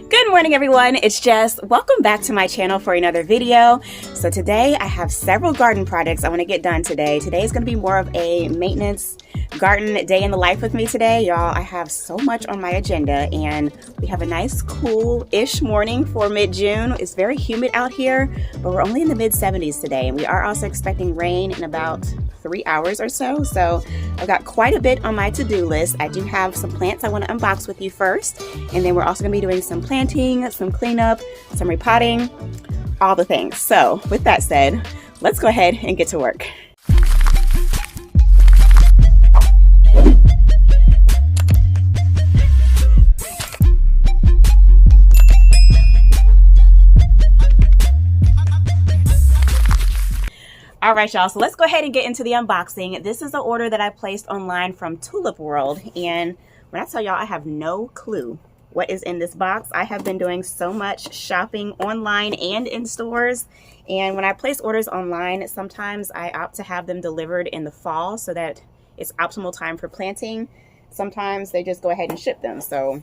Good morning, everyone. It's Jess. Welcome back to my channel for another video. So today I have several garden projects I want to get done today. Today is going to be more of a maintenance garden day in the life with me today. Y'all, I have so much on my agenda and we have a nice cool-ish morning for mid-June. It's very humid out here, but we're only in the mid-70s today. And we are also expecting rain in about 3 hours or so. So I've got quite a bit on my to-do list. I do have some plants I want to unbox with you first. And then we're also going to be doing some planting, some cleanup, some repotting, all the things. So with that said, let's go ahead and get to work. All right, y'all, so let's go ahead and get into the unboxing. This is the order that I placed online from Tulip World. And when I tell y'all I have no clue what is in this box, I have been doing so much shopping online and in stores. And when I place orders online, sometimes I opt to have them delivered in the fall so that it's optimal time for planting. Sometimes they just go ahead and ship them. So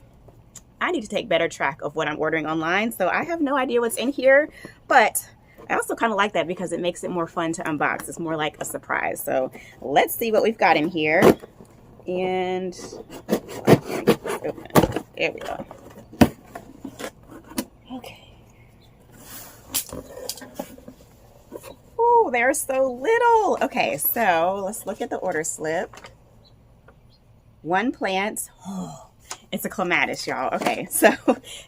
I need to take better track of what I'm ordering online. So I have no idea what's in here, but I also kind of like that because it makes it more fun to unbox. It's more like a surprise. So let's see what we've got in here. And there we go. Okay. Oh, they're so little. Okay, so let's look at the order slip. One plant. Oh, it's a clematis, y'all. Okay, so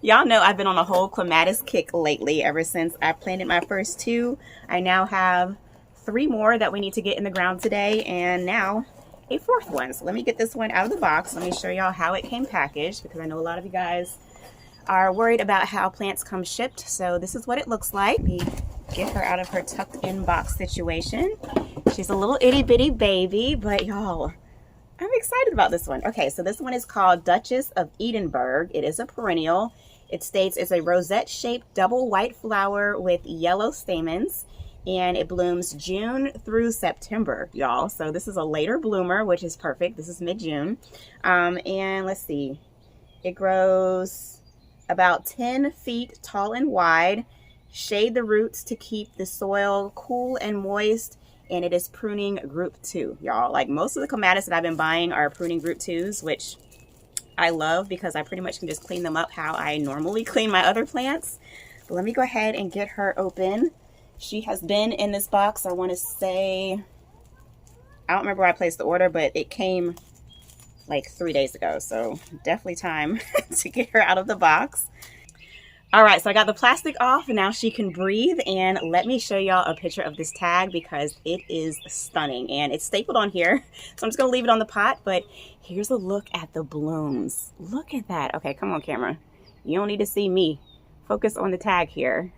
y'all know I've been on a whole clematis kick lately ever since I planted my first two. I now have 3 more that we need to get in the ground today, and now a 4th one. So let me get this one out of the box. Let me show y'all how it came packaged because I know a lot of you guys are worried about how plants come shipped. So this is what it looks like. Let me get her out of her tucked in box situation. She's a little itty bitty baby, but y'all, I'm excited about this one. Okay, so this one is called Duchess of Edinburgh. It is a perennial. It states it's a rosette-shaped double white flower with yellow stamens, and it blooms June through September, y'all. So this is a later bloomer, which is perfect. This is mid-June. And let's see. It grows about 10 feet tall and wide. Shade the roots to keep the soil cool and moist. And it is pruning group 2, y'all. Like most of the clematis that I've been buying are pruning group 2s, which I love because I pretty much can just clean them up how I normally clean my other plants. But let me go ahead and get her open. She has been in this box, I want to say, I don't remember where I placed the order, but it came like 3 days ago. So definitely time to get her out of the box. All right, so I got the plastic off and now she can breathe, and let me show y'all a picture of this tag because it is stunning and it's stapled on here. So I'm just gonna leave it on the pot, but here's a look at the blooms. Look at that. Okay, come on camera. You don't need to see me. Focus on the tag here.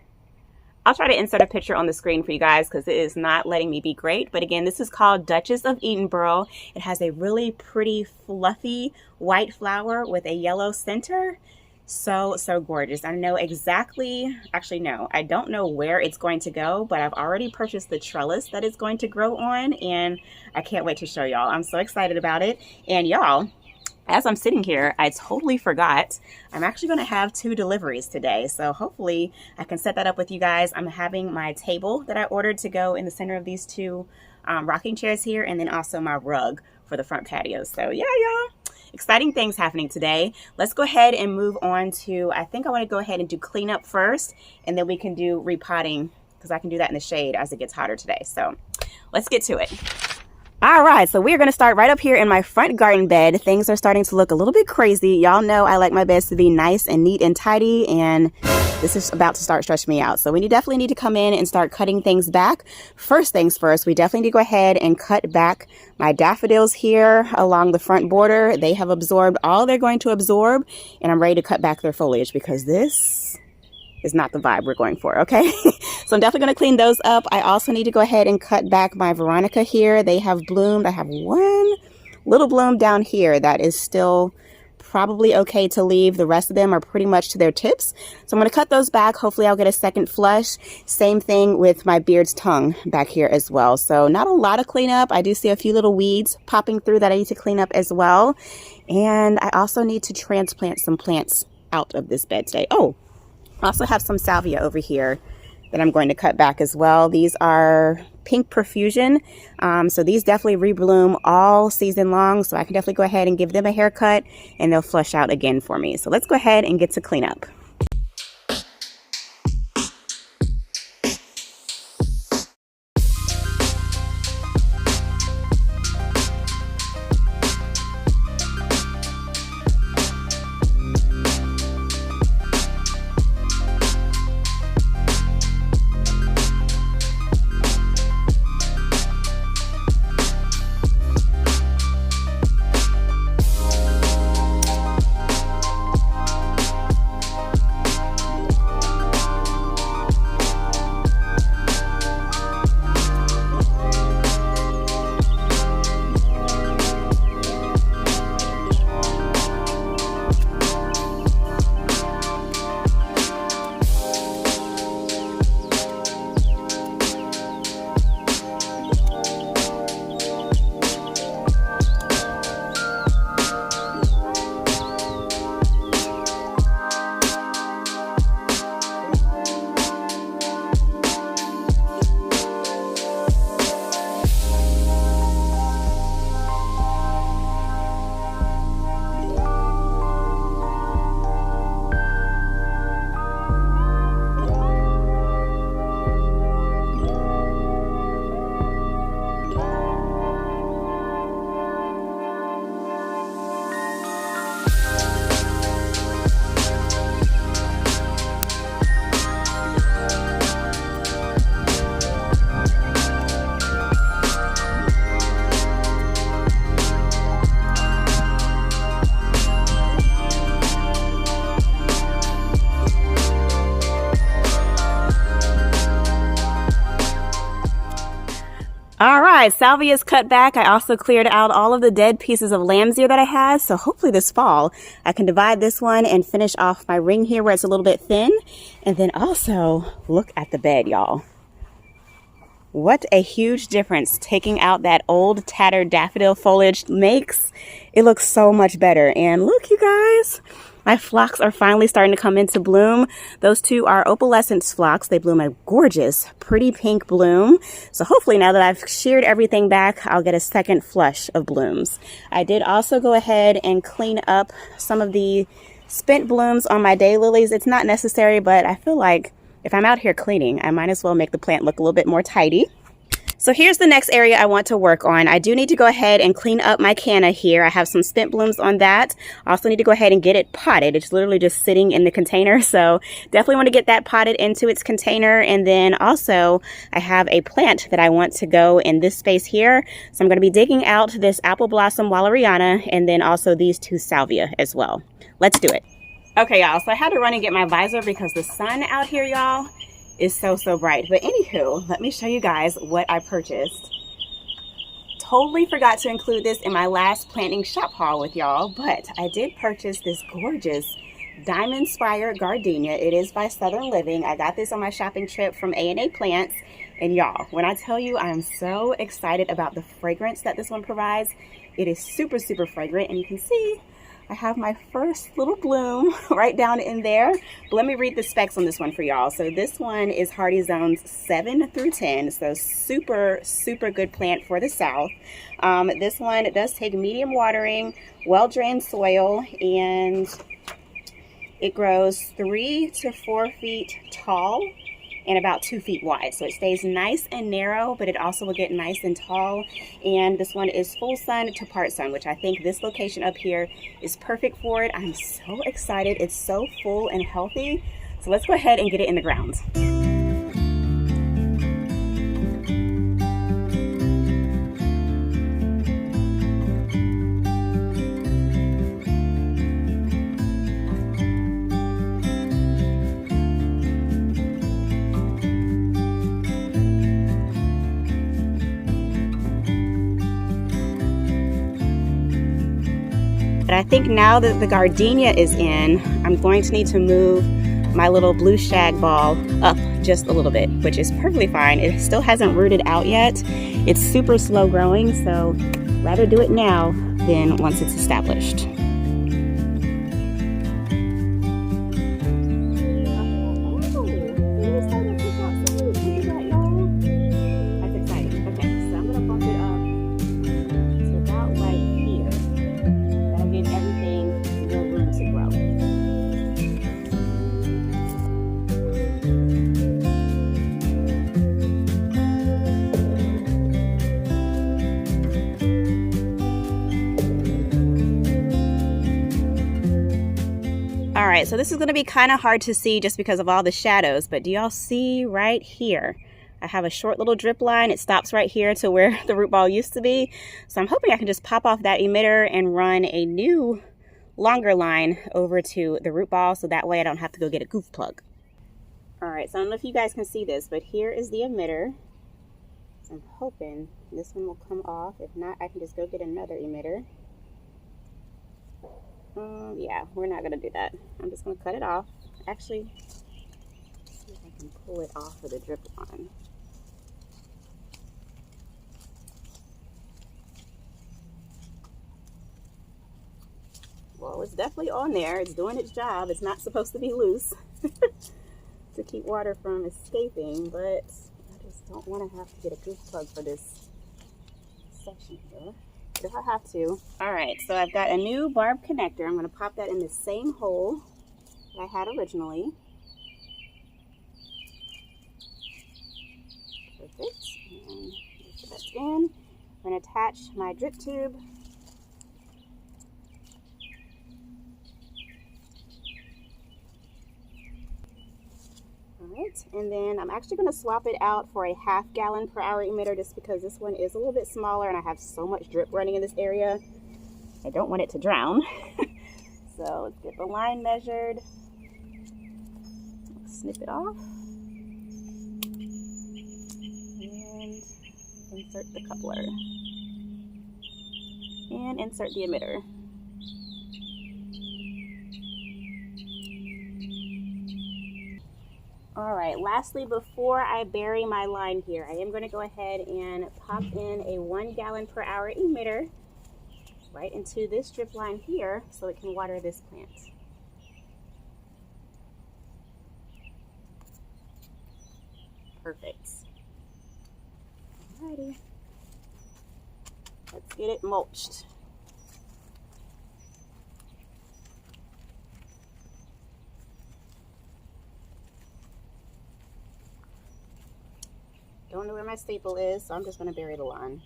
I'll try to insert a picture on the screen for you guys because it is not letting me be great. But again, this is called Duchess of Edinburgh. It has a really pretty fluffy white flower with a yellow center. So gorgeous. I know exactly, actually no, I don't know where it's going to go, but I've already purchased the trellis that it's going to grow on, and I can't wait to show y'all. I'm so excited about it. And y'all, as I'm sitting here, I totally forgot. I'm actually going to have 2 deliveries today. So hopefully I can set that up with you guys. I'm having my table that I ordered to go in the center of these 2 rocking chairs here, and then also my rug for the front patio. So yeah, y'all. Exciting things happening today. Let's go ahead and move on to, I think I want to go ahead and do cleanup first, and then we can do repotting because I can do that in the shade as it gets hotter today. So let's get to it. All right, so we're going to start right up here in my front garden bed. Things are starting to look a little bit crazy. Y'all know I like my beds to be nice and neat and tidy, and this is about to start stretching me out. So we definitely need to come in and start cutting things back. First things first, we definitely need to go ahead and cut back my daffodils here along the front border. They have absorbed all they're going to absorb, and I'm ready to cut back their foliage because this is not the vibe we're going for, okay? So I'm definitely going to clean those up. I also need to go ahead and cut back my Veronica here. They have bloomed. I have one little bloom down here that is still probably okay to leave. The rest of them are pretty much to their tips. So I'm going to cut those back. Hopefully I'll get a second flush. Same thing with my beard's tongue back here as well. So not a lot of cleanup. I do see a few little weeds popping through that I need to clean up as well. And I also need to transplant some plants out of this bed today. Oh, I also have some salvia over here that I'm going to cut back as well. These are pink profusion. So these definitely rebloom all season long. So I can definitely go ahead and give them a haircut and they'll flush out again for me. So let's go ahead and get to cleanup. All right, salvia is cut back. I also cleared out all of the dead pieces of lamb's ear that I had. So hopefully this fall I can divide this one and finish off my ring here where it's a little bit thin. And then also look at the bed, y'all. What a huge difference taking out that old tattered daffodil foliage makes. It looks so much better. And look, you guys, my phlox are finally starting to come into bloom. Those two are opalescence phlox. They bloom a gorgeous, pretty pink bloom. So hopefully now that I've sheared everything back, I'll get a second flush of blooms. I did also go ahead and clean up some of the spent blooms on my daylilies. It's not necessary, but I feel like if I'm out here cleaning, I might as well make the plant look a little bit more tidy. So here's the next area I want to work on. I do need to go ahead and clean up my canna here. I have some spent blooms on that. I also need to go ahead and get it potted. It's literally just sitting in the container. So definitely want to get that potted into its container. And then also I have a plant that I want to go in this space here. So I'm going to be digging out this apple blossom walleriana and then also these two salvia as well. Let's do it. Okay, y'all, so I had to run and get my visor because the sun out here, y'all, is so bright. But anywho, let me show you guys what I purchased. Totally forgot to include this in my last planting shop haul with y'all, but I did purchase this gorgeous Diamond Spire gardenia. It is by Southern Living. I got this on my shopping trip from A&A Plants. And y'all, when I tell you I am so excited about the fragrance that this one provides, it is super fragrant, and you can see I have my first little bloom right down in there. But let me read the specs on this one for y'all. So this one is Hardy Zones 7 through 10. So super good plant for the South. This one, it does take medium watering, well-drained soil, and it grows 3 to 4 feet tall and about 2 feet wide. So it stays nice and narrow, but it also will get nice and tall. And this one is full sun to part sun, which I think this location up here is perfect for it. I'm so excited. It's so full and healthy. So let's go ahead and get it in the ground. But I think now that the gardenia is in, I'm going to need to move my little blue shag ball up just a little bit, which is perfectly fine. It still hasn't rooted out yet. It's super slow growing, so rather do it now than once it's established. right, so this is going to be kind of hard to see just because of all the shadows, but do y'all see right here? I have a short little drip line. It stops right here to where the root ball used to be. So I'm hoping I can just pop off that emitter and run a new longer line over to the root ball, so that way I don't have to go get a goof plug. All right, so I don't know if you guys can see this, but here is the emitter. So I'm hoping this one will come off. If not, I can just go get another emitter. Yeah, we're not gonna do that. I'm just gonna cut it off. Actually, see if I can pull it off of the drip line. Well, it's definitely on there. It's doing its job. It's not supposed to be loose to keep water from escaping, but I just don't want to have to get a goof plug for this section here. If I have to. All right, so I've got a new barb connector. I'm going to pop that in the same hole that I had originally. Perfect. And put that in. I'm going to attach my drip tube. Alright, and then I'm actually going to swap it out for a 1/2 gallon per hour emitter just because this one is a little bit smaller and I have so much drip running in this area. I don't want it to drown. So let's get the line measured. Snip it off. And insert the coupler. And insert the emitter. All right, lastly, before I bury my line here, I am going to go ahead and pop in a 1 gallon per hour emitter right into this drip line here so it can water this plant. Perfect. Alrighty. Let's get it mulched. Don't know where my staple is, so I'm just going to bury the line.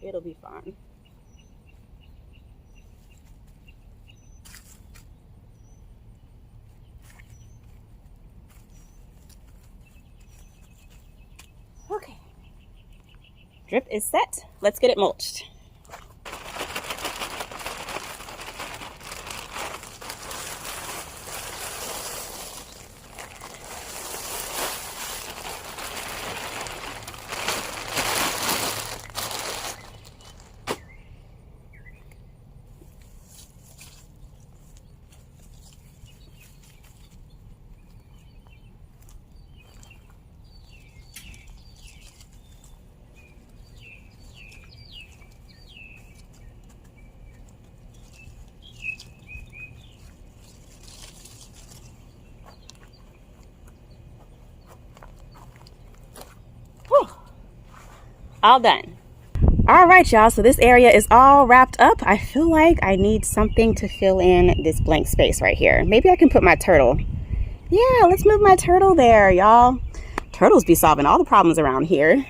It'll be fine. Okay. Drip is set. Let's get it mulched. All done. All right, y'all, so this area is all wrapped up. I feel like I need something to fill in this blank space right here. Maybe I can put my turtle. Yeah, let's move my turtle there, y'all. Turtles be solving all the problems around here.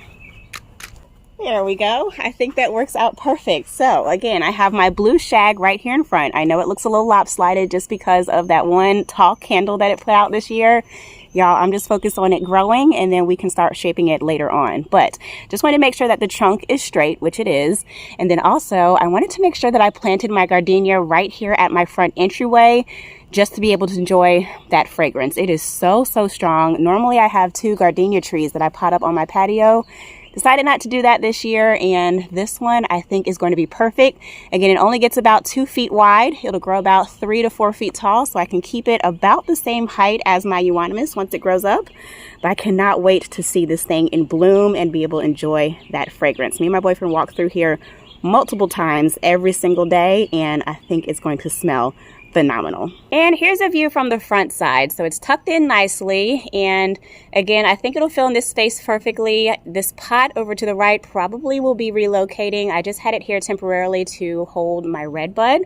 There we go. I think that works out perfect. So again, I have my blue shag right here in front. I know it looks a little lopsided just because of that one tall candle that it put out this year. Y'all, I'm just focused on it growing and then we can start shaping it later on. But just want to make sure that the trunk is straight, which it is. And then also I wanted to make sure that I planted my gardenia right here at my front entryway just to be able to enjoy that fragrance. It is so, so strong. Normally I have 2 gardenia trees that I pot up on my patio. Decided not to do that this year, and this one I think is going to be perfect. Again, it only gets about 2 feet wide. It'll grow about 3 to 4 feet tall, so I can keep it about the same height as my euonymus once it grows up. But I cannot wait to see this thing in bloom and be able to enjoy that fragrance. Me and my boyfriend walk through here multiple times every single day, and I think it's going to smell phenomenal. And here's a view from the front side. So it's tucked in nicely, and again, I think it'll fill in this space perfectly. This pot over to the right probably will be relocating. I just had it here temporarily to hold my red bud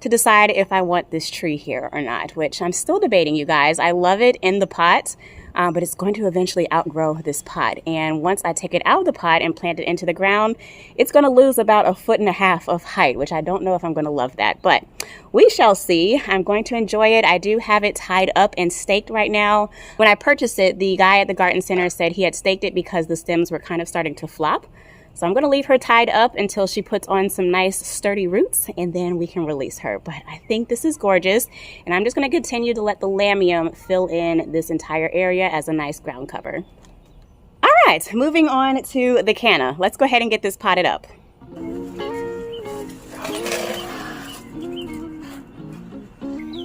to decide if I want this tree here or not, which I'm still debating, you guys. I love it in the pot, but it's going to eventually outgrow this pot. And once I take it out of the pot and plant it into the ground, it's going to lose about 1.5 feet of height, which I don't know if I'm going to love that, but we shall see. I'm going to enjoy it. I do have it tied up and staked right now. When I purchased it, the guy at the garden center said he had staked it because the stems were kind of starting to flop. So I'm going to leave her tied up until she puts on some nice sturdy roots, and then we can release her. But I think this is gorgeous, and I'm just going to continue to let the lamium fill in this entire area as a nice ground cover. All right, moving on to the canna. Let's go ahead and get this potted up.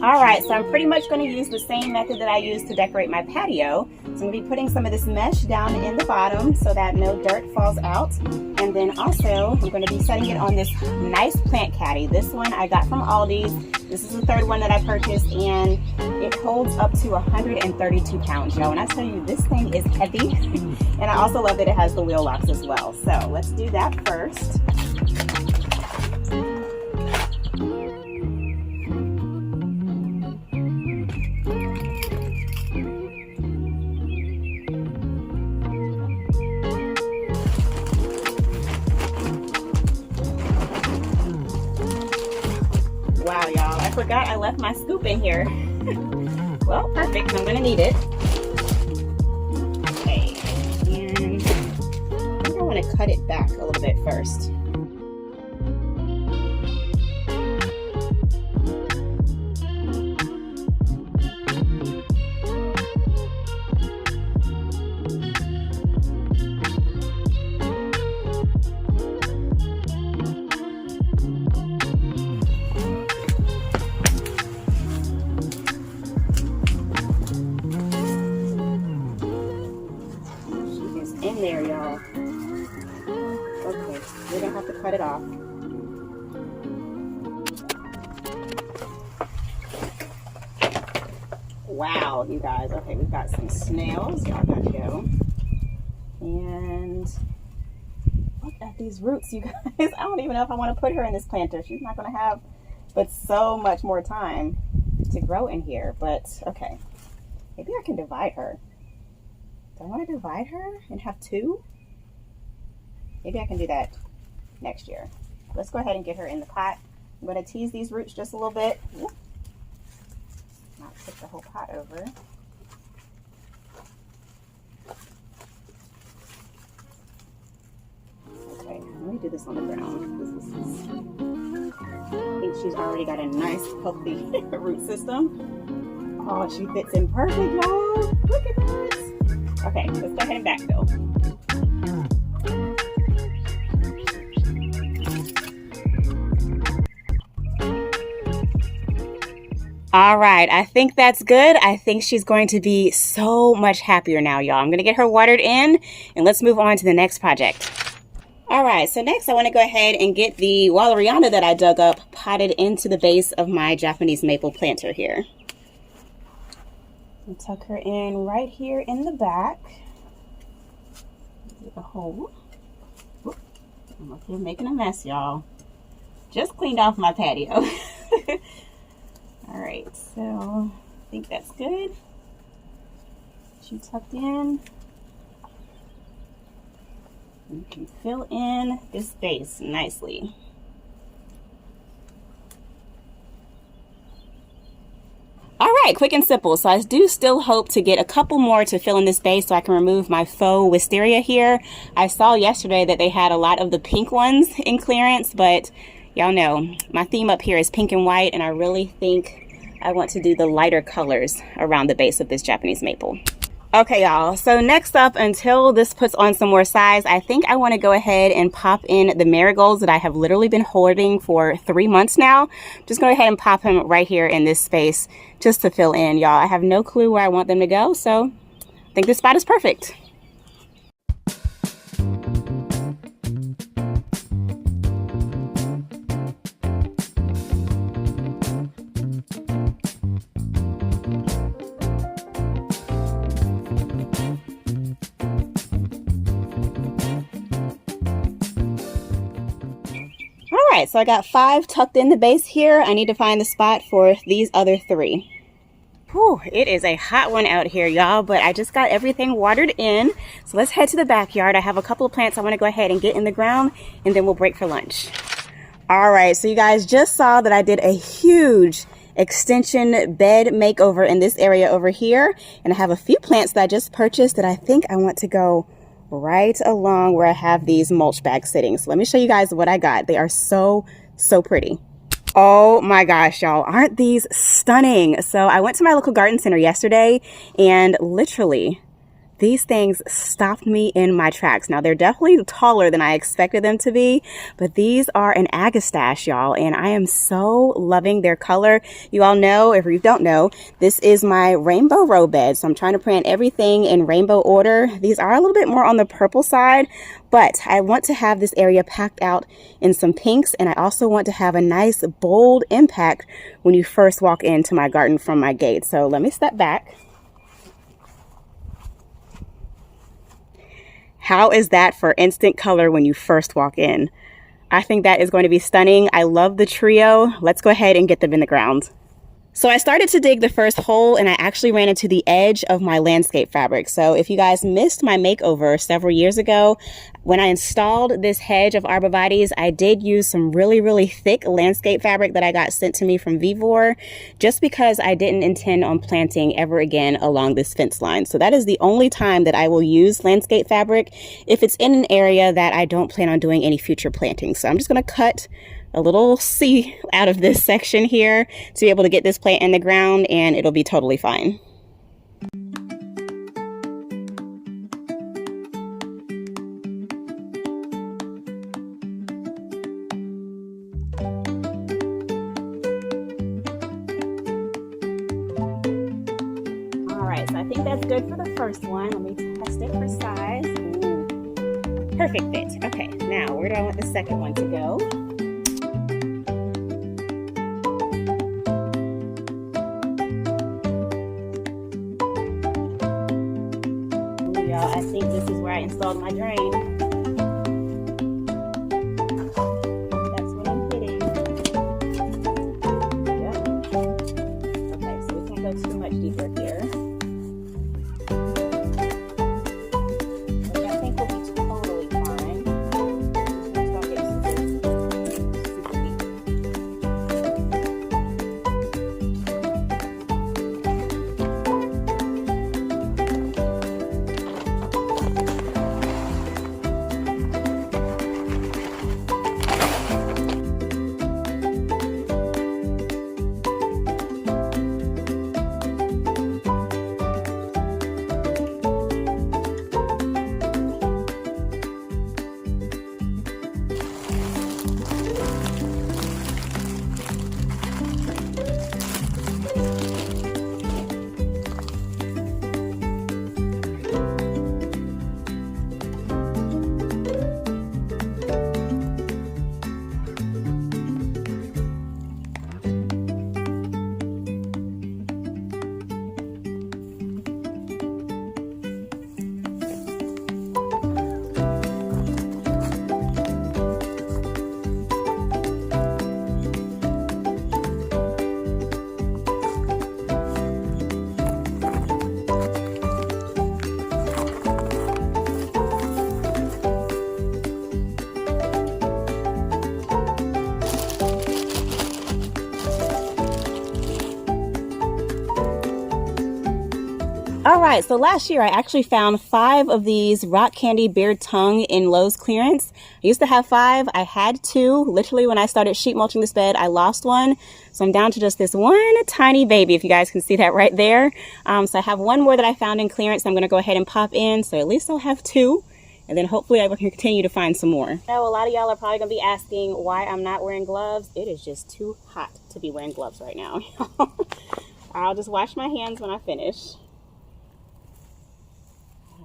All right, so I'm pretty much going to use the same method that I used to decorate my patio. So I'm going to be putting some of this mesh down in the bottom so that no dirt falls out. And then also, I'm going to be setting it on this nice plant caddy. This one I got from Aldi's. This is the third one that I purchased, and it holds up to 132 pounds, y'all. When I tell you this thing is heavy, and I also love that it has the wheel locks as well. So let's do that first. Wow, y'all, I forgot I left my scoop in here. Well, perfect, I'm gonna need it. Okay, and I think I wanna cut it back a little bit first. In there, y'all. Okay, we're gonna have to cut it off. Wow, you guys. Okay, we've got some snails. Y'all gotta go. And look at these roots, you guys. I don't even know if I want to put her in this planter. She's not gonna have but so much more time to grow in here. But okay, maybe I can divide her. Do I want to divide her and have two? Maybe I can do that next year. Let's go ahead and get her in the pot. I'm going to tease these roots just a little bit. Not tip the whole pot over. Okay, let me do this on the ground. I think she's already got a nice, healthy root system. Oh, she fits in perfect, y'all. Look at that. Okay, let's go ahead and backfill. All right, I think that's good. I think she's going to be so much happier now, y'all. I'm going to get her watered in, and let's move on to the next project. All right, so next I want to go ahead and get the Walleriana that I dug up potted into the base of my Japanese maple planter here. And tuck her in right here in the back. Get the hole. Whoop. I'm up here making a mess, y'all. Just cleaned off my patio. All right, so I think that's good. She tucked in. You can fill in this space nicely. All right, quick and simple. So I do still hope to get a couple more to fill in this base so I can remove my faux wisteria here. I saw yesterday that they had a lot of the pink ones in clearance, but y'all know my theme up here is pink and white, and I really think I want to do the lighter colors around the base of this Japanese maple. Okay, y'all, so next up, until this puts on some more size, I think I want to go ahead and pop in the marigolds that I have literally been hoarding for 3 months now. Just go ahead and pop them right here in this space just to fill in, y'all. I have no clue where I want them to go, so I think this spot is perfect. Alright, so I got 5 tucked in the base here. I need to find the spot for these other 3. Whew, it is a hot one out here, y'all, but I just got everything watered in. So let's head to the backyard. I have a couple of plants I want to go ahead and get in the ground, and then we'll break for lunch. All right, so you guys just saw that I did a huge extension bed makeover in this area over here, and I have a few plants that I just purchased that I think I want to go right along where I have these mulch bags sitting. So let me show you guys what I got. They are so pretty. Oh my gosh, y'all, aren't these stunning? So I went to my local garden center yesterday, and literally these things stopped me in my tracks. Now, they're definitely taller than I expected them to be, but these are an agastache, y'all, and I am so loving their color. You all know, if you don't know, this is my rainbow row bed, so I'm trying to plant everything in rainbow order. These are a little bit more on the purple side, but I want to have this area packed out in some pinks, and I also want to have a nice, bold impact when you first walk into my garden from my gate. So let me step back. How is that for instant color when you first walk in? I think that is going to be stunning. I love the trio. Let's go ahead and get them in the ground. So I started to dig the first hole, and I actually ran into the edge of my landscape fabric. So if you guys missed my makeover several years ago, when I installed this hedge of arborvitaes, I did use some really thick landscape fabric that I got sent to me from Vivor, just because I didn't intend on planting ever again along this fence line. So that is the only time that I will use landscape fabric, if it's in an area that I don't plan on doing any future planting. So I'm just going to cut a little C out of this section here to be able to get this plant in the ground, and it'll be totally fine. All right, so I think that's good for the first one. Let me test it for size. Ooh, perfect fit. Okay, now where do I want the second one to go? I think this is where I installed my drain. That's what I'm hitting. Yep. Okay, so we can't go too much deeper here. Which I think will be totally fine. Just don't get super deep. All right, so last year I actually found 5 of these rock candy beard tongue in Lowe's clearance. I used to have 5. I had 2. Literally, when I started sheet mulching this bed, I lost one. So I'm down to just this one tiny baby, if you guys can see that right there. So I have one more that I found in clearance I'm going to go ahead and pop in. So at least I'll have 2. And then hopefully I will continue to find some more. Now, a lot of y'all are probably going to be asking why I'm not wearing gloves. It is just too hot to be wearing gloves right now. I'll just wash my hands when I finish.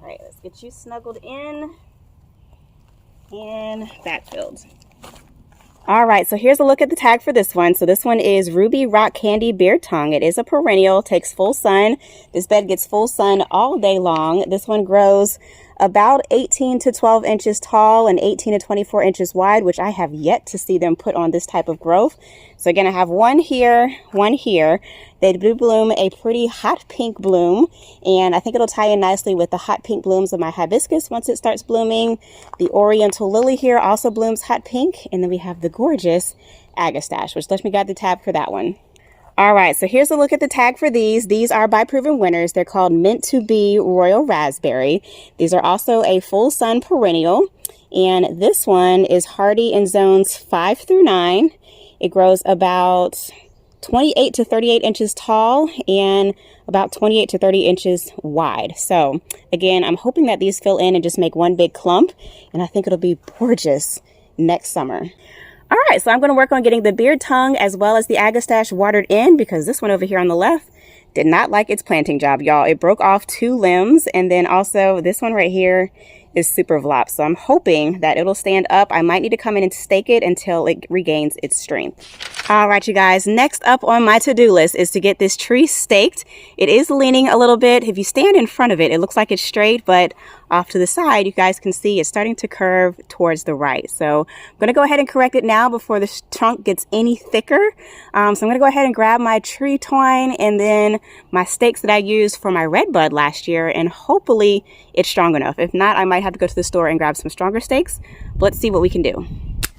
All right, let's get you snuggled in and backfilled. All right, so here's a look at the tag for this one. So this one is Ruby Rock Candy Beard Tongue. It is a perennial, takes full sun. This bed gets full sun all day long. This one grows about 18 to 12 inches tall and 18 to 24 inches wide, which I have yet to see them put on this type of growth. So again, I have one here, one here. They do bloom a pretty hot pink bloom, and I think it'll tie in nicely with the hot pink blooms of my hibiscus once it starts blooming. The oriental lily here also blooms hot pink, and then we have the gorgeous agastache, which let me grab the tab for that one. All right, so here's a look at the tag for these. These are by proven winners. They're called Meant to Be Royal Raspberry. These are also a full sun perennial, and this one is hardy in zones 5 through 9. It grows about 28 to 38 inches tall and about 28 to 30 inches wide. So again, I'm hoping that these fill in and just make one big clump, and I think it'll be gorgeous next summer. All right, so I'm going to work on getting the beard tongue as well as the agastache watered in, because this one over here on the left did not like its planting job, y'all. It broke off 2 limbs, and then also this one right here is super flopped. So I'm hoping that it'll stand up. I might need to come in and stake it until it regains its strength. All right, you guys, next up on my to-do list is to get this tree staked. It is leaning a little bit. If you stand in front of it, it looks like it's straight, but off to the side, you guys can see it's starting to curve towards the right. So I'm going to go ahead and correct it now before the trunk gets any thicker. So I'm going to go ahead and grab my tree twine and then my stakes that I used for my red bud last year, and hopefully it's strong enough. If not, I might have to go to the store and grab some stronger stakes. But let's see what we can do.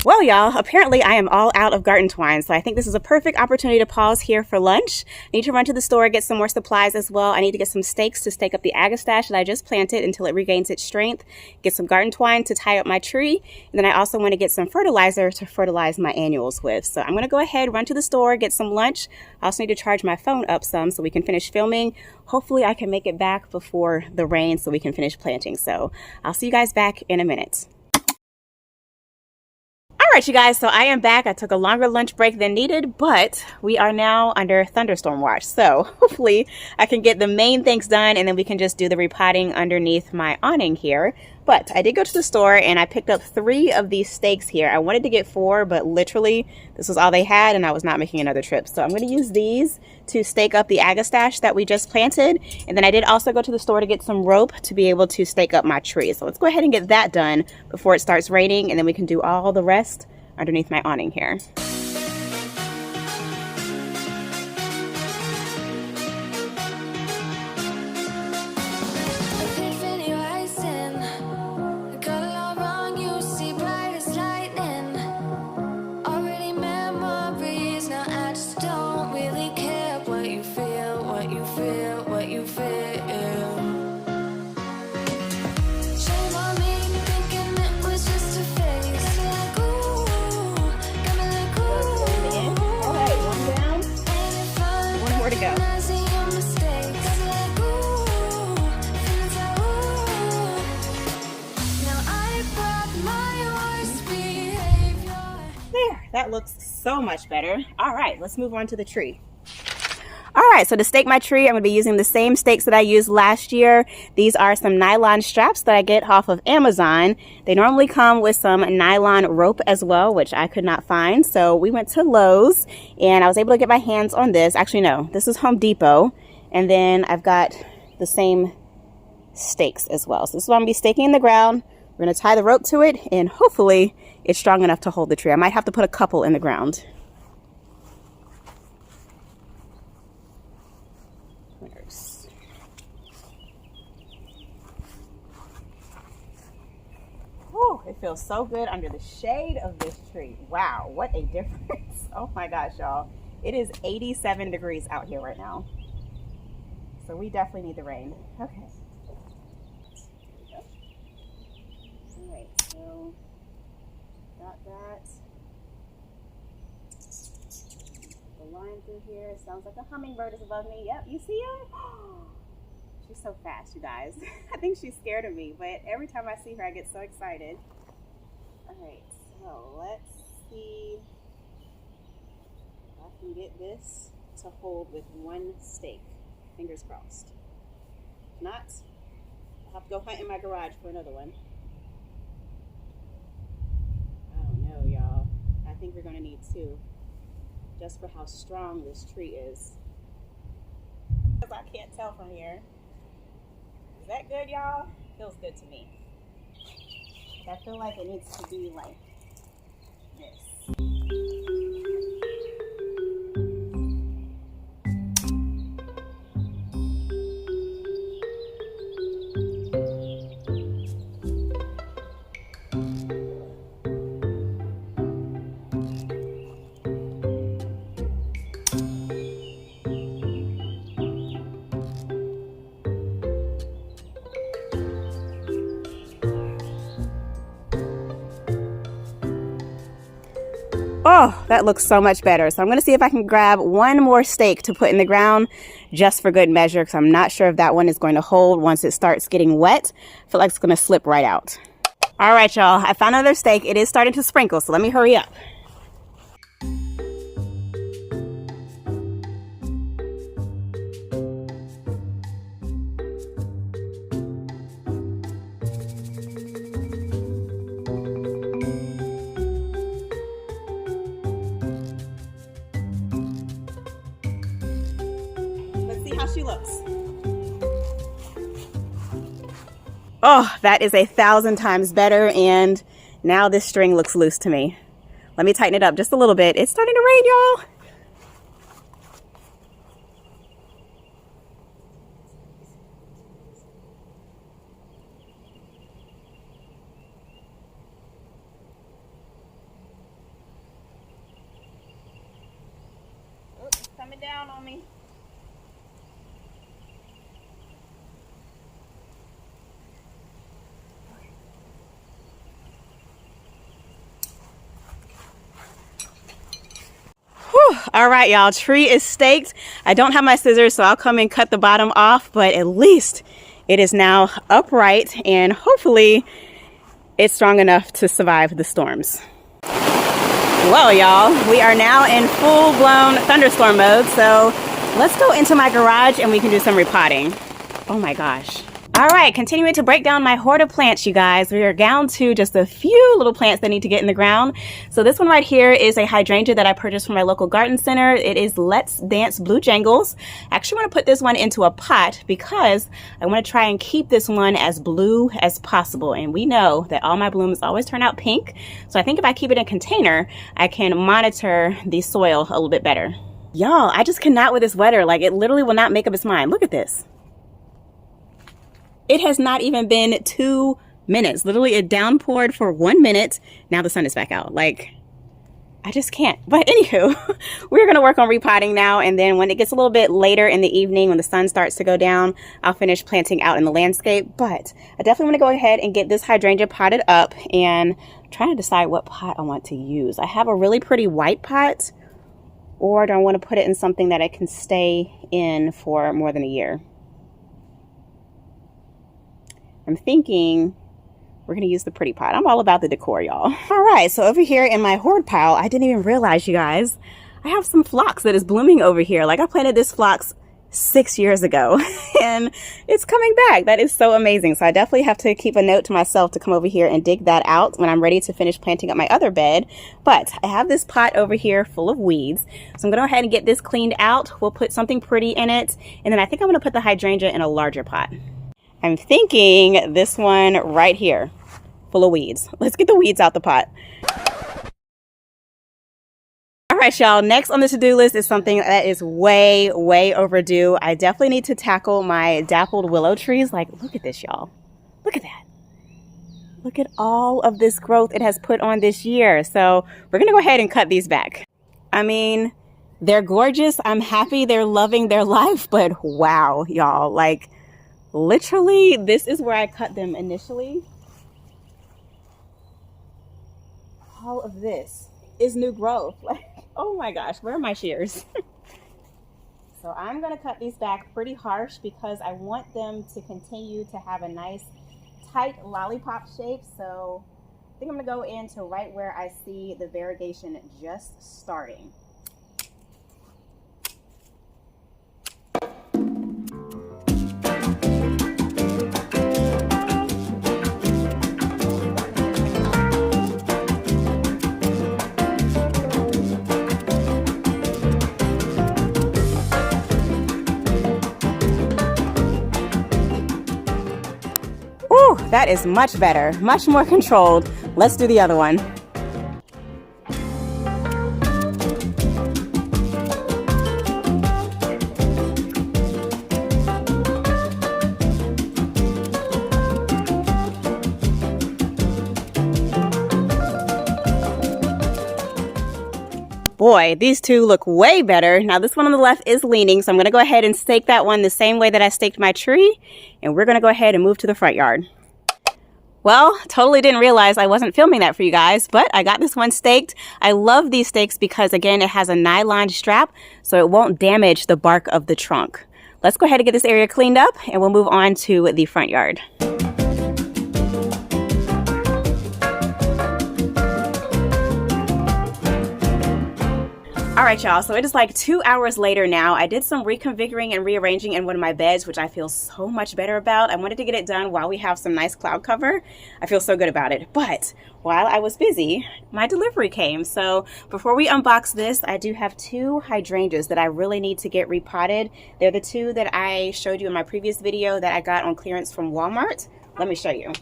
Well, y'all, apparently I am all out of garden twine, so I think this is a perfect opportunity to pause here for lunch. I need to run to the store, get some more supplies as well. I need to get some stakes to stake up the agastache that I just planted until it regains its strength, get some garden twine to tie up my tree, and then I also want to get some fertilizer to fertilize my annuals with. So I'm going to go ahead, run to the store, get some lunch. I also need to charge my phone up some so we can finish filming. Hopefully I can make it back before the rain so we can finish planting. So I'll see you guys back in a minute. All right, you guys, so I am back. I took a longer lunch break than needed, but we are now under thunderstorm watch. So hopefully I can get the main things done, and then we can just do the repotting underneath my awning here. But I did go to the store and I picked up 3 of these stakes here. I wanted to get 4, but literally this was all they had and I was not making another trip. So I'm going to use these to stake up the agastache that we just planted. And then I did also go to the store to get some rope to be able to stake up my tree. So let's go ahead and get that done before it starts raining, and then we can do all the rest underneath my awning here. That looks so much better. All right, let's move on to the tree. All right, so to stake my tree, I'm going to be using the same stakes that I used last year. These are some nylon straps that I get off of Amazon. They normally come with some nylon rope as well, which I could not find. So we went to Lowe's and I was able to get my hands on this. Actually, no, this is Home Depot. And then I've got the same stakes as well. So this is what I'm going to be staking in the ground. We're going to tie the rope to it, and hopefully it's strong enough to hold the tree. I might have to put a couple in the ground. Oh, it feels so good under the shade of this tree. Wow, what a difference. Oh my gosh, y'all. It is 87 degrees out here right now. So we definitely need the rain. Okay. Alright, so got that. The line through here. Sounds like a hummingbird is above me. Yep, you see her? She's so fast, you guys. I think she's scared of me, but every time I see her, I get so excited. Alright, so let's see if I can get this to hold with one stake. Fingers crossed. If not, I'll have to go hunt in my garage for another one. I don't know, y'all. I think we're going to need 2, just for how strong this tree is. Because I can't tell from here. Is that good, y'all? feels good to me. I feel like it needs to be like this. Oh, that looks so much better. So I'm going to see if I can grab one more stake to put in the ground just for good measure, because I'm not sure if that one is going to hold once it starts getting wet. I feel like it's going to slip right out. All right, y'all, I found another stake. It is starting to sprinkle, so let me hurry up. How she looks. Oh, that is 1,000 times better, and now this string looks loose to me. Let me tighten it up just a little bit. It's starting to rain, y'all. Oh, it's coming down on me. All right, y'all, tree is staked. I don't have my scissors, so I'll come and cut the bottom off, but at least it is now upright, and hopefully it's strong enough to survive the storms. Well, y'all, we are now in full-blown thunderstorm mode, so let's go into my garage and we can do some repotting. Oh my gosh. All right, continuing to break down my hoard of plants, you guys. We are down to just a few little plants that need to get in the ground. So this one right here is a hydrangea that I purchased from my local garden center. It is Let's Dance Blue Jangles. I actually want to put this one into a pot because I want to try and keep this one as blue as possible. And we know that all my blooms always turn out pink. So I think if I keep it in a container, I can monitor the soil a little bit better. Y'all, I just cannot with this weather. Like, it literally will not make up its mind. Look at this. It has not even been 2 minutes. Literally, it downpoured for 1 minute. Now the sun is back out. Like, I just can't. But anywho, we're going to work on repotting now. And then when it gets a little bit later in the evening, when the sun starts to go down, I'll finish planting out in the landscape. But I definitely want to go ahead and get this hydrangea potted up and try to decide what pot I want to use. I have a really pretty white pot, or do I want to put it in something that it can stay in for more than a year? I'm thinking we're going to use the pretty pot. I'm all about the decor, y'all. All right, so over here in my hoard pile, I didn't even realize, you guys, I have some phlox that is blooming over here. Like, I planted this phlox 6 years ago and it's coming back. That is so amazing. So I definitely have to keep a note to myself to come over here and dig that out when I'm ready to finish planting up my other bed. But I have this pot over here full of weeds. So I'm going to go ahead and get this cleaned out. We'll put something pretty in it. And then I think I'm going to put the hydrangea in a larger pot. I'm thinking this one right here, full of weeds. Let's get the weeds out the pot. All right, y'all, next on the to-do list is something that is way, way overdue. I definitely need to tackle my dappled willow trees. Like, look at this, y'all. Look at that. Look at all of this growth it has put on this year. So we're going to go ahead and cut these back. I mean, they're gorgeous. I'm happy they're loving their life, but wow, y'all, like, literally, this is where I cut them initially. All of this is new growth. Like, oh my gosh, where are my shears? So I'm going to cut these back pretty harsh because I want them to continue to have a nice tight lollipop shape. So I think I'm going to go into right where I see the variegation just starting. That is much better, much more controlled. Let's do the other one. Boy, these two look way better. Now this one on the left is leaning, so I'm gonna go ahead and stake that one the same way that I staked my tree, and we're gonna go ahead and move to the front yard. Well, totally didn't realize I wasn't filming that for you guys, but I got this one staked. I love these stakes because, again, it has a nylon strap, so it won't damage the bark of the trunk. Let's go ahead and get this area cleaned up, and we'll move on to the front yard. All right, y'all, so it is like 2 hours later now. I did some reconfiguring and rearranging in one of my beds, which I feel so much better about. I wanted to get it done while we have some nice cloud cover. I feel so good about it. But while I was busy, my delivery came. So before we unbox this, I do have 2 hydrangeas that I really need to get repotted. They're the 2 that I showed you in my previous video that I got on clearance from Walmart. Let me show you.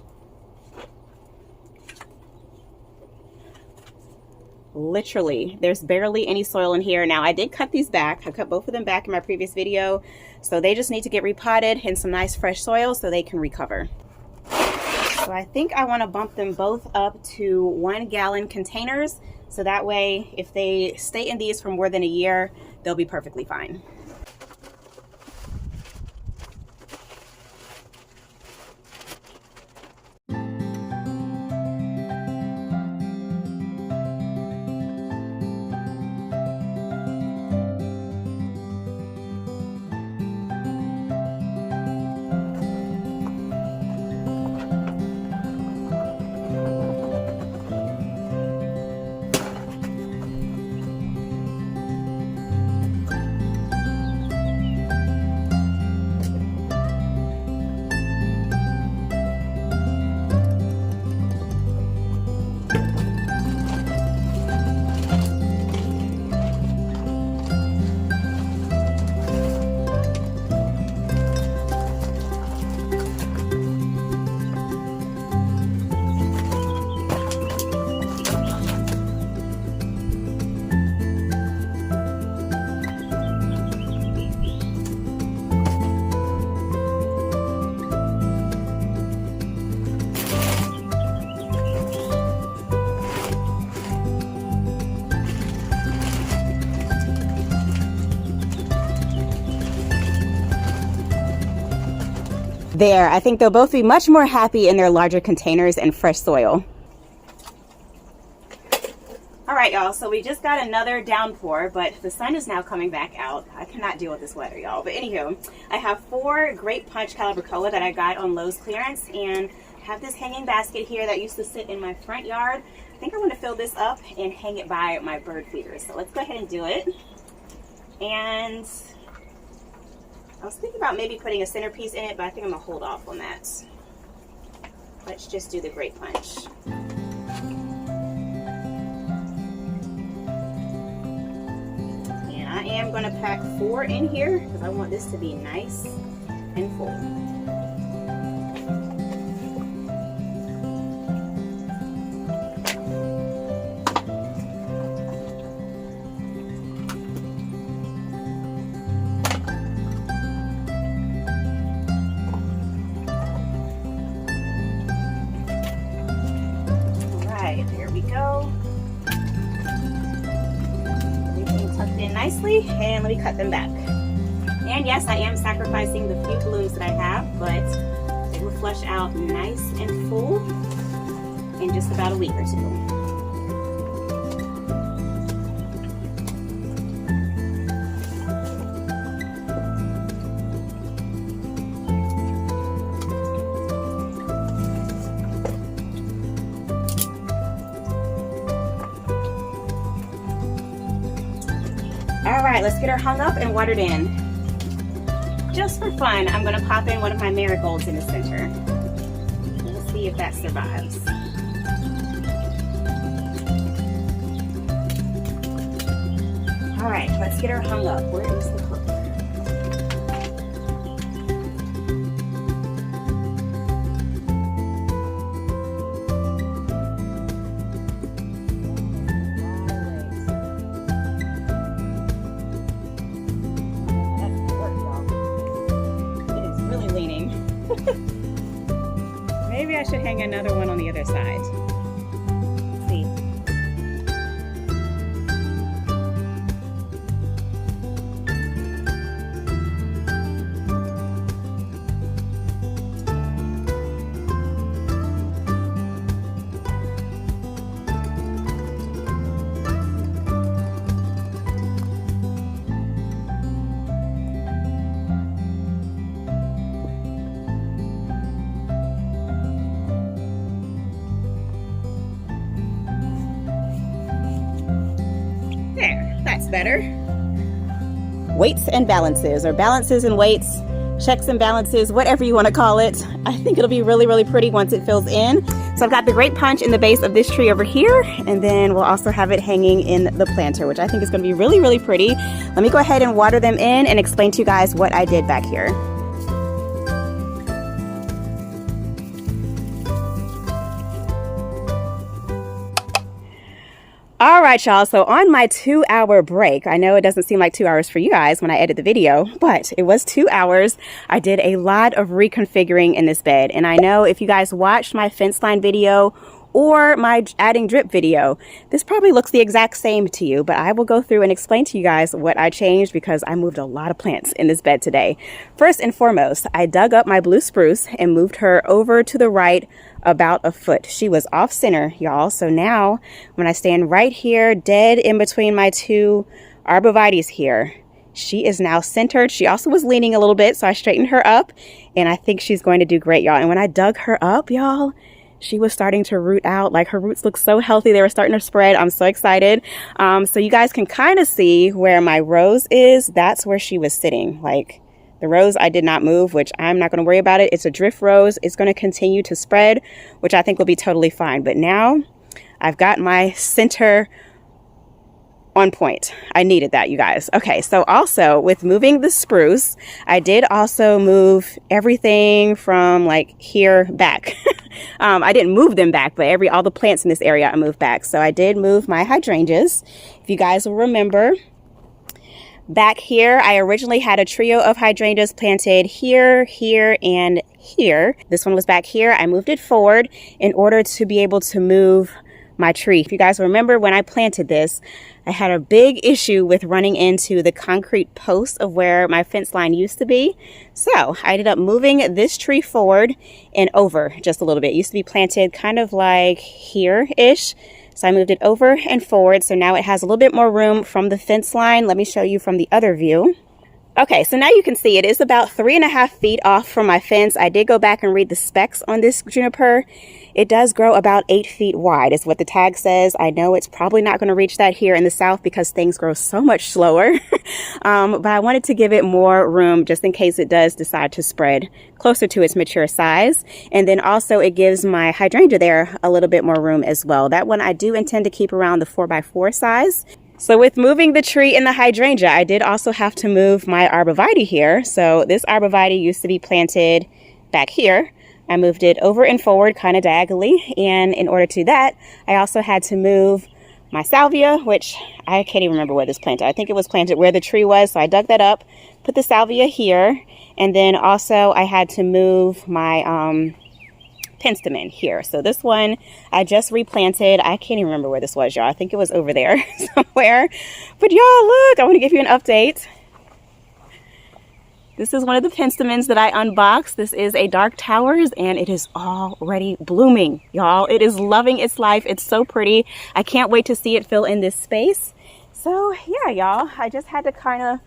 Literally, there's barely any soil in here. Now, I did cut these back. I cut both of them back in my previous video. So they just need to get repotted in some nice fresh soil so they can recover. So I think I want to bump them both up to 1-gallon containers. So that way, if they stay in these for more than a year, they'll be perfectly fine. There, I think they'll both be much more happy in their larger containers and fresh soil. All right, y'all, so we just got another downpour, but the sun is now coming back out. I cannot deal with this weather, y'all. But anywho, I have 4 Great Punch caliber cola that I got on Lowe's clearance, and I have this hanging basket here that used to sit in my front yard. I think I want to fill this up and hang it by my bird feeders. So let's go ahead and do it. And I was thinking about maybe putting a centerpiece in it, but I think I'm gonna hold off on that. Let's just do the Great Punch. And I am gonna pack 4 in here because I want this to be nice and full. There we go. Everything tucked in nicely, and let me cut them back. And yes, I am sacrificing the few blooms that I have, but they will flush out nice and full in just about a week or 2. All right, let's get her hung up and watered in. Just for fun, I'm gonna pop in one of my marigolds in the center. Let's see if that survives. All right, let's get her hung up. Where is the hook? Maybe I should hang another one on the other side. Let's see. There, that's better. Weights and balances, or balances and weights, checks and balances, whatever you want to call it. I think it'll be really, really pretty once it fills in. So I've got the great punch in the base of this tree over here, and then we'll also have it hanging in the planter, which I think is going to be really, really pretty. Let me go ahead and water them in and explain to you guys what I did back here. All right, y'all, so on my 2-hour break, I know it doesn't seem like 2 hours for you guys when I edit the video, but it was 2 hours. I did a lot of reconfiguring in this bed, and I know if you guys watched my fence line video or my adding drip video, this probably looks the exact same to you, but I will go through and explain to you guys what I changed because I moved a lot of plants in this bed today. First and foremost, I dug up my blue spruce and moved her over to the right about a foot. She was off center, y'all. So now when I stand right here, dead in between my two arborvitaes here, she is now centered. She also was leaning a little bit, so I straightened her up, and I think she's going to do great, y'all. And when I dug her up, y'all, she was starting to root out. Like, her roots look so healthy. They were starting to spread. I'm so excited. So you guys can kind of see where my rose is. That's where she was sitting. Like, the rose I did not move, which I'm not going to worry about it. It's a drift rose. It's going to continue to spread, which I think will be totally fine. But now I've got my center on point. I needed that, you guys. Okay, so also with moving the spruce, I did also move everything from like here back. I didn't move them back, but all the plants in this area I moved back. So I did move my hydrangeas. If you guys will remember, back here, I originally had a trio of hydrangeas planted here, here, and here. This one was back here. I moved it forward in order to be able to move my tree. If you guys remember when I planted this, I had a big issue with running into the concrete post of where my fence line used to be. So I ended up moving this tree forward and over just a little bit. It used to be planted kind of like here-ish. So I moved it over and forward. So now it has a little bit more room from the fence line. Let me show you from the other view. Okay, so now you can see it is about 3.5 feet off from my fence. I did go back and read the specs on this juniper. It does grow about 8 feet wide is what the tag says. I know it's probably not going to reach that here in the south because things grow so much slower. But I wanted to give it more room just in case it does decide to spread closer to its mature size. And then also it gives my hydrangea there a little bit more room as well. That one I do intend to keep around the 4x4 size. So with moving the tree and the hydrangea, I did also have to move my arborvitae here. So this arborvitae used to be planted back here. I moved it over and forward kind of diagonally. And in order to do that, I also had to move my salvia, which I can't even remember where this planted. I think it was planted where the tree was. So I dug that up, put the salvia here. And then also I had to move my penstemon here. So this one I just replanted. I can't even remember where this was, y'all. I think it was over there somewhere. But y'all, look, I want to give you an update. This is one of the penstemons that I unboxed. This is a Dark Towers, and it is already blooming, y'all. It is loving its life. It's so pretty. I can't wait to see it fill in this space. So yeah, y'all, I just had to kind of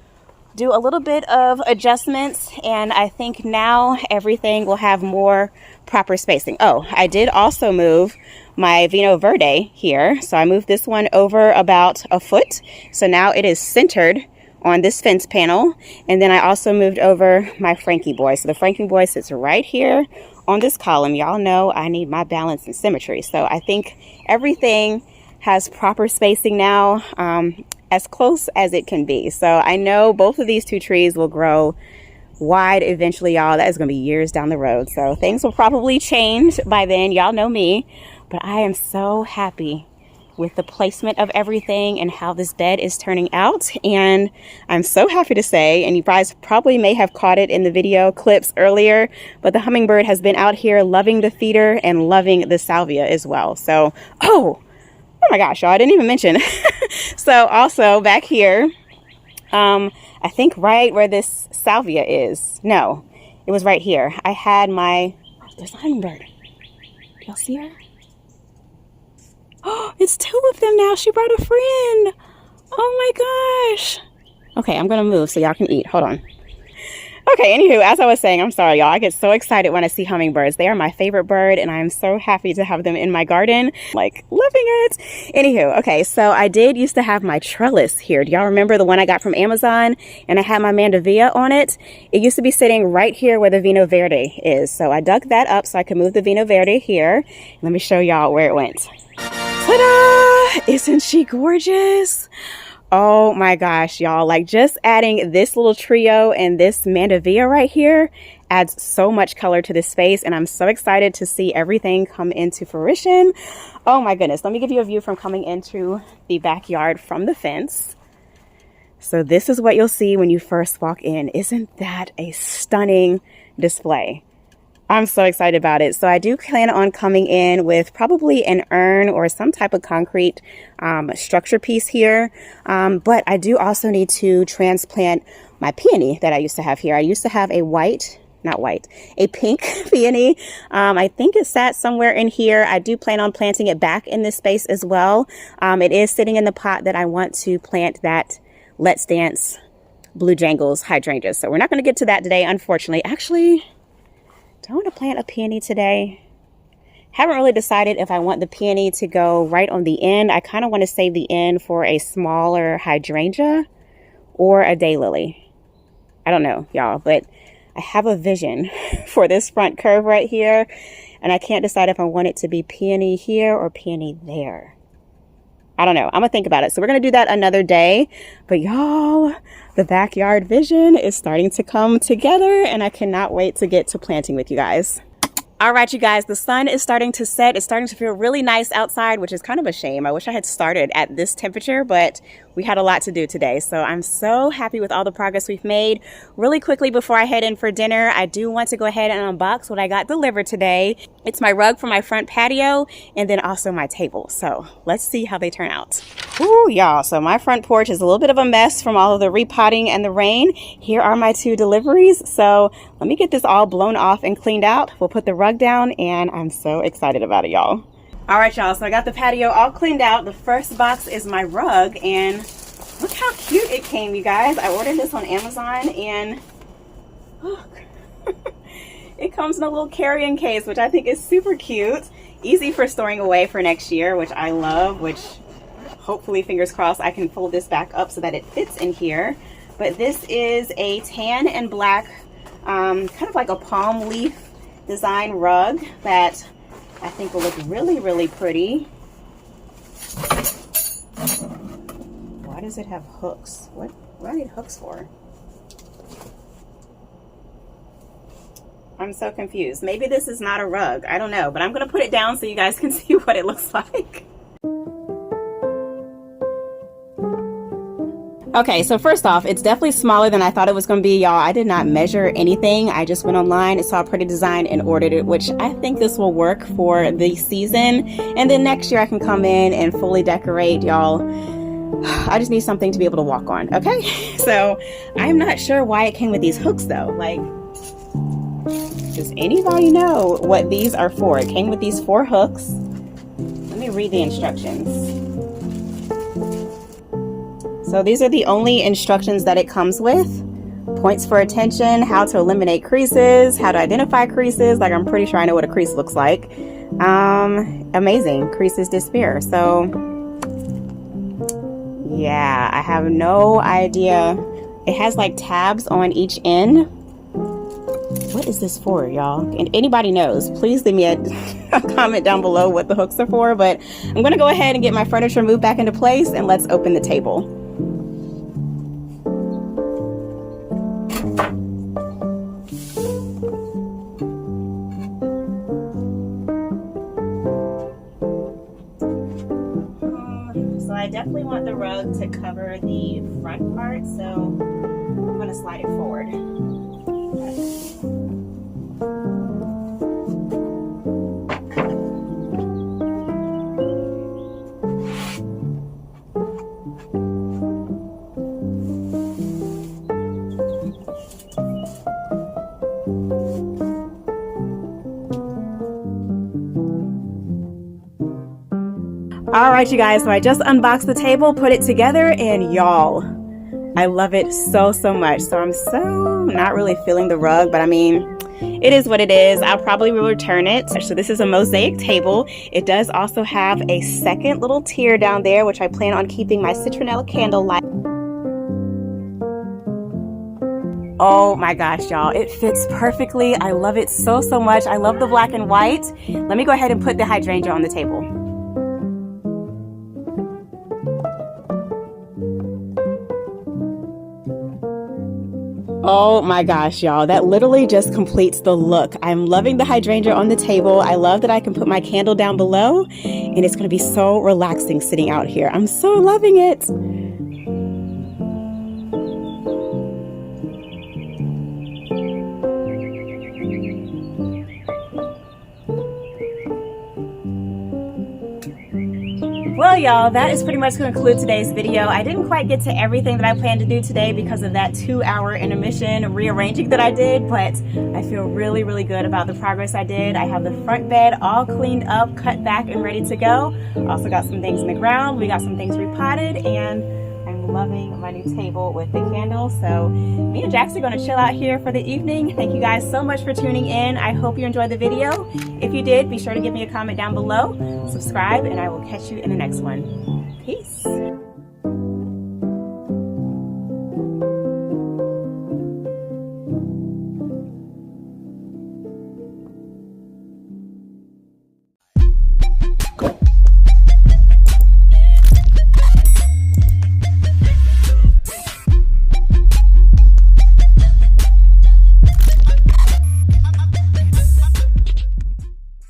do a little bit of adjustments, and I think now everything will have more proper spacing. Oh, I did also move my Vino Verde here. So I moved this one over about a foot. So now it is centered on this fence panel. And then I also moved over my Frankie boy. So the Frankie boy sits right here on this column. Y'all know I need my balance and symmetry. So I think everything has proper spacing now, as close as it can be. So I know both of these two trees will grow wide eventually, y'all. That is going to be years down the road. So things will probably change by then. Y'all know me. But I am so happy with the placement of everything and how this bed is turning out. And I'm so happy to say, and you guys probably may have caught it in the video clips earlier, but the hummingbird has been out here loving the feeder and loving the salvia as well. So, oh my gosh, y'all, I didn't even mention. So also back here, I think right where this salvia is, no, it was right here. I had my, oh, there's a hummingbird. Y'all see her? Oh, it's two of them now. She brought a friend. Oh my gosh. Okay, I'm gonna move so y'all can eat. Hold on. Okay, anywho, as I was saying, I'm sorry, y'all. I get so excited when I see hummingbirds. They are my favorite bird, and I'm so happy to have them in my garden. Like, loving it. Anywho, okay, so I did used to have my trellis here. Do y'all remember the one I got from Amazon? And I had my mandevilla on it. It used to be sitting right here where the Vino Verde is. So I dug that up so I could move the Vino Verde here. Let me show y'all where it went. Ta-da! Isn't she gorgeous? Oh my gosh, y'all, like just adding this little trio and this mandevilla right here adds so much color to this space, and I'm so excited to see everything come into fruition. Oh my goodness, let me give you a view from coming into the backyard from the fence. So this is what you'll see when you first walk in. Isn't that a stunning display? I'm so excited about it. So I do plan on coming in with probably an urn or some type of concrete structure piece here. But I do also need to transplant my peony that I used to have here. I used to have a a pink peony. I think it sat somewhere in here. I do plan on planting it back in this space as well. It is sitting in the pot that I want to plant that Let's Dance Blue Jangles hydrangea. So we're not going to get to that today, unfortunately. Actually, do I want to plant a peony today? Haven't really decided if I want the peony to go right on the end. I kind of want to save the end for a smaller hydrangea or a daylily. I don't know, y'all, but I have a vision for this front curve right here, and I can't decide if I want it to be peony here or peony there. I don't know. I'm gonna think about it. So we're gonna do that another day. But y'all, the backyard vision is starting to come together, and I cannot wait to get to planting with you guys. All right, you guys, the sun is starting to set. It's starting to feel really nice outside, which is kind of a shame. I wish I had started at this temperature, but we had a lot to do today. So I'm so happy with all the progress we've made. Really quickly before I head in for dinner, I do want to go ahead and unbox what I got delivered today. It's my rug for my front patio and then also my table. So let's see how they turn out. Ooh, y'all, so my front porch is a little bit of a mess from all of the repotting and the rain. Here are my two deliveries. So let me get this all blown off and cleaned out. We'll put the rug down, and I'm so excited about it, y'all. All right, y'all, so I got the patio all cleaned out. The first box is my rug, and look how cute it came, you guys. I ordered this on Amazon, and look, it comes in a little carrying case, which I think is super cute. Easy for storing away for next year, which I love, which hopefully, fingers crossed, I can fold this back up so that it fits in here. But this is a tan and black, kind of like a palm leaf design rug that I think will look really, really pretty. Why does it have hooks? What do I need hooks for? I'm so confused. Maybe this is not a rug. I don't know, but I'm gonna put it down so you guys can see what it looks like. Okay, so first off, it's definitely smaller than I thought it was going to be, y'all. I did not measure anything. I just went online and saw a pretty design and ordered it, which I think this will work for the season. And then next year I can come in and fully decorate, y'all. I just need something to be able to walk on, okay? So I'm not sure why it came with these hooks though. Like, does anybody know what these are for? It came with these 4 hooks. Let me read the instructions. So these are the only instructions that it comes with. Points for attention, how to eliminate creases, how to identify creases. Like, I'm pretty sure I know what a crease looks like. Amazing, creases disappear. So yeah, I have no idea. It has like tabs on each end. What is this for, y'all? And anybody knows, please leave me a comment down below what the hooks are for. But I'm gonna go ahead and get my furniture moved back into place, and let's open the table. I definitely want the rug to cover the front part, so I'm going to slide it forward. All right, you guys, so I just unboxed the table, put it together, and y'all, I love it so much. So I'm so not really feeling the rug, but I mean, it is what it is. I'll probably return it. So this is a mosaic table. It does also have a second little tier down there, which I plan on keeping my citronella candle light. Oh my gosh, y'all, it fits perfectly. I love it so much. I love the black and white. Let me go ahead and put the hydrangea on the table. Oh my gosh, y'all, that literally just completes the look. I'm loving the hydrangea on the table. I love that I can put my candle down below, and it's going to be so relaxing sitting out here. I'm so loving it. Well, y'all, that is pretty much going to conclude today's video. I didn't quite get to everything that I planned to do today because of that 2-hour intermission rearranging that I did, but I feel really good about the progress I did. I have the front bed all cleaned up, cut back, and ready to go. Also got some things in the ground. We got some things repotted, and I'm loving my new table with the candle. So me and Jax are going to chill out here for the evening. Thank you guys so much for tuning in. I hope you enjoyed the video. If you did, be sure to give me a comment down below, subscribe, and I will catch you in the next one. Peace.